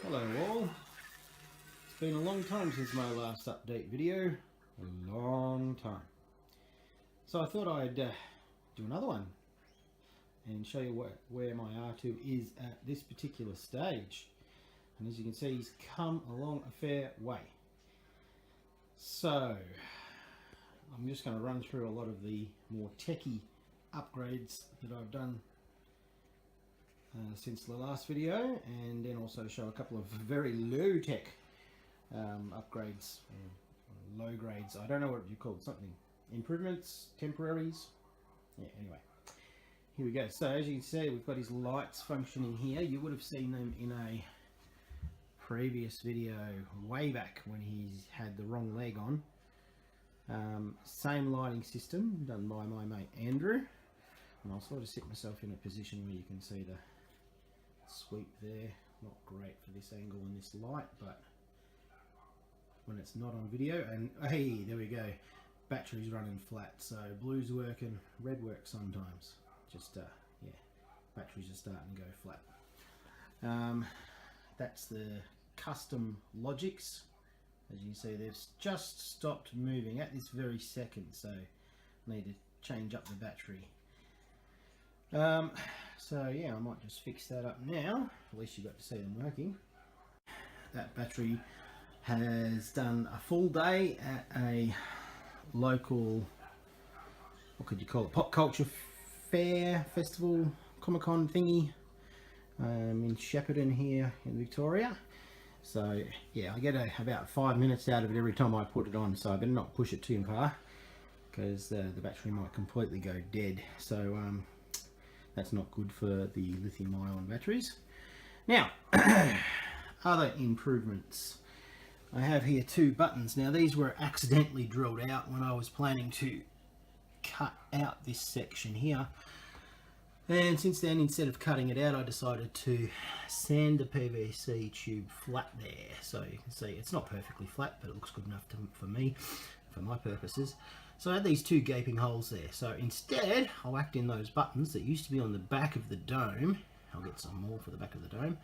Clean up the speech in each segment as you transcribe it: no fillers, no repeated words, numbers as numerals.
Hello all, it's been a long time since my last update video, a long time. So I thought I'd do another one and show you where my R2 is at this particular stage. And as you can see, he's come along a fair way. So I'm just going to run through a lot of the more techie upgrades that I've done since the last video, and then also show a couple of very low tech upgrades, low grades. I don't know what you call it, something improvements, temporaries. Yeah, anyway, here we go. So as you can see, we've got his lights functioning here. You would have seen them in a previous video way back when he's had the wrong leg on. Same lighting system done by my mate Andrew, and I'll sort of sit myself in a position where you can see the sweep there. Not great for this angle and this light, but when it's not on video, and hey, there we go, battery's running flat. So blue's working, red works sometimes. Just yeah, batteries are starting to go flat. That's the custom logics. As you can see, they've just stopped moving at this very second, so I need to change up the battery. So yeah, I might just fix that up now. At least you got to see them working. That battery has done a full day at a local, what could you call it, pop culture fair, festival, Comic-Con thingy, in Shepparton here in Victoria. So yeah, I get about 5 minutes out of it every time I put it on, so I better not push it too far because the battery might completely go dead. So that's not good for the lithium-ion batteries. Now, other improvements. I have here two buttons. Now these were accidentally drilled out when I was planning to cut out this section here. And since then, instead of cutting it out, I decided to sand the PVC tube flat there. So you can see it's not perfectly flat, but it looks good enough for me, for my purposes. So I had these two gaping holes there. So instead, I whacked in those buttons that used to be on the back of the dome. I'll get some more for the back of the dome.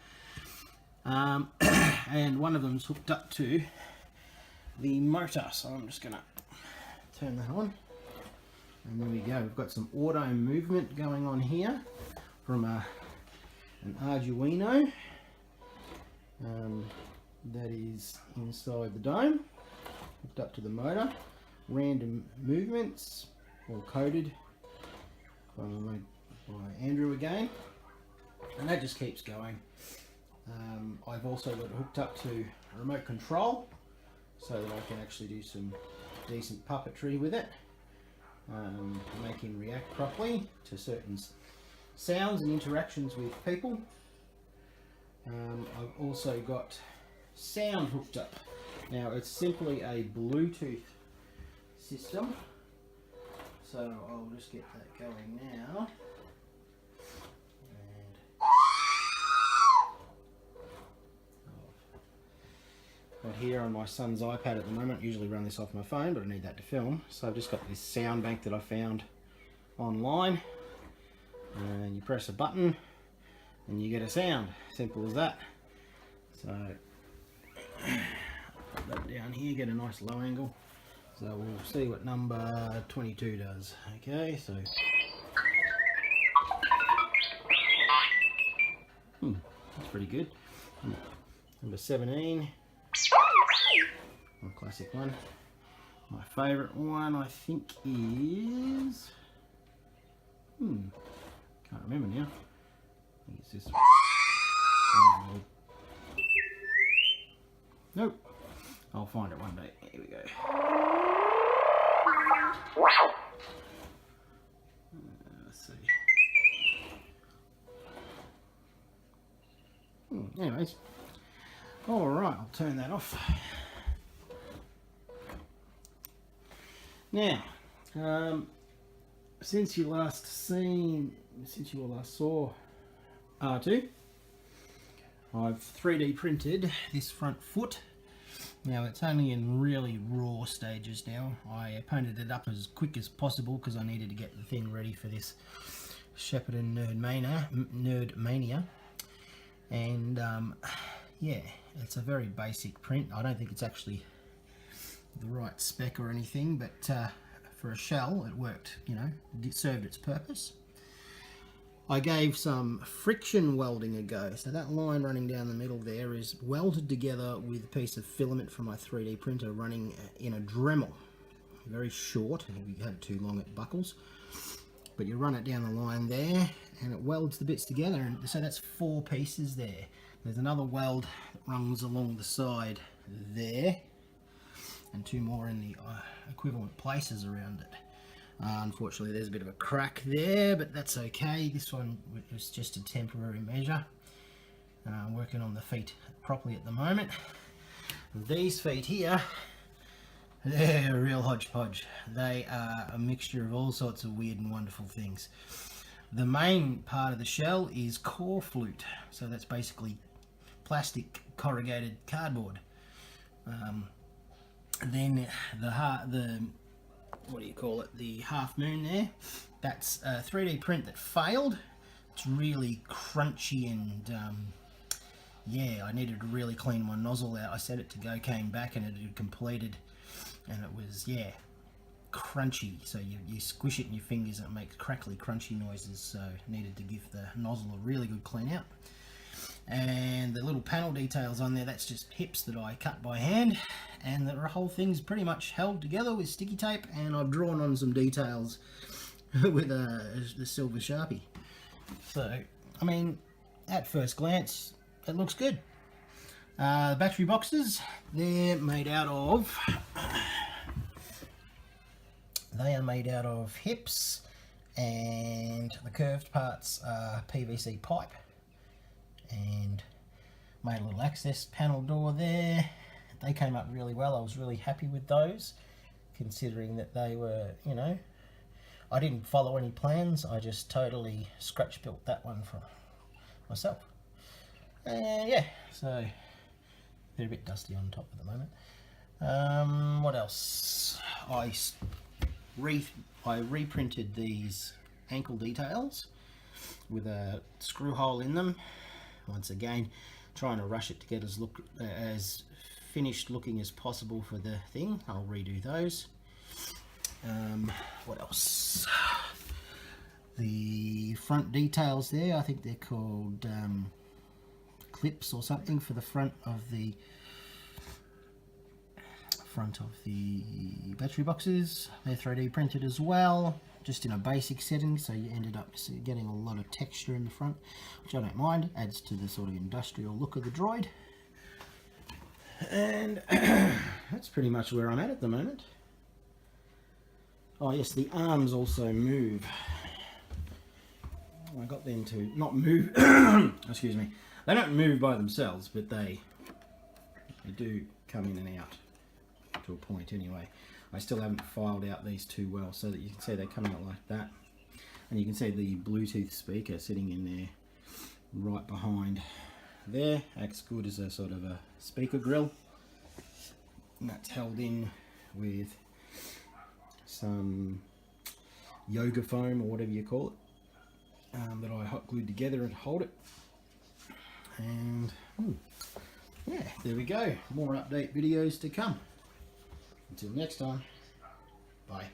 And one of them's hooked up to the motor. So I'm just going to turn that on. And there we go. We've got some auto movement going on here from an Arduino that is inside the dome, hooked up to the motor. Random movements, all coded by Andrew again, and that just keeps going. I've also got it hooked up to remote control so that I can actually do some decent puppetry with it, make him react properly to certain sounds and interactions with people. I've also got sound hooked up. Now it's simply a Bluetooth system, so I'll just get that going now. And got here on my son's iPad at the moment. I usually run this off my phone, but I need that to film, so I've just got this sound bank that I found online, and you press a button and you get a sound. Simple as that. So put that down here, get a nice low angle. So we'll see what number 22 does. Okay, so that's pretty good. Number 17, a classic one. My favourite one, I think, is can't remember now. I think it's this one. Oh, nope. I'll find it one day. Here we go. Let's see. Anyways, all right, I'll turn that off. Now, since you last saw R2, I've 3D printed this front foot. Now it's only in really raw stages now. I painted it up as quick as possible because I needed to get the thing ready for this Shepparton Nerd Mania. And yeah, it's a very basic print. I don't think it's actually the right spec or anything, but for a shell it worked, you know, it served its purpose. I gave some friction welding a go. So that line running down the middle there is welded together with a piece of filament from my 3D printer running in a Dremel. Very short, if you have it too long it buckles. But you run it down the line there and it welds the bits together, and so that's 4 pieces there. There's another weld that runs along the side there, and 2 more in the equivalent places around it. Unfortunately there's a bit of a crack there, but that's okay. This one was just a temporary measure. Working on the feet properly at the moment. These feet here, they're a real hodgepodge. They are a mixture of all sorts of weird and wonderful things. The main part of the shell is core flute, so that's basically plastic corrugated cardboard. Then the what do you call it, the half moon there, that's a 3D print that failed. It's really crunchy and yeah, I needed to really clean my nozzle out. I set it to go, came back, and it had completed, and it was, yeah, crunchy. So you squish it in your fingers and it makes crackly crunchy noises, so needed to give the nozzle a really good clean out. And the little panel details on there, that's just hips that I cut by hand, and the whole thing's pretty much held together with sticky tape, and I've drawn on some details with the silver Sharpie. So, I mean, at first glance it looks good. The battery boxes, they're made out of hips, and the curved parts are PVC pipe, and made a little access panel door there. They came up really well. I was really happy with those, considering that they were, you know, I didn't follow any plans. I just totally scratch built that one for myself. And yeah, so they're a bit dusty on top at the moment. What else? I reprinted these ankle details with a screw hole in them. Once again, trying to rush it to get as finished looking as possible for the thing. I'll redo those. What else? The front details there, I think they're called clips or something for the front of the battery boxes. They're 3D printed as well, just in a basic setting, so you ended up getting a lot of texture in the front, which I don't mind. Adds to the sort of industrial look of the droid. And that's pretty much where I'm at the moment. Oh yes, the arms also move. I got them to not move. Excuse me. They don't move by themselves, but they do come in and out to a point anyway. I still haven't filed out these too well, so that you can see they come out like that, and you can see the Bluetooth speaker sitting in there right behind there. Acts good as a sort of a speaker grill, and that's held in with some yoga foam or whatever you call it, that I hot glued together and hold it. And yeah, there we go. More update videos to come. Until next time, bye.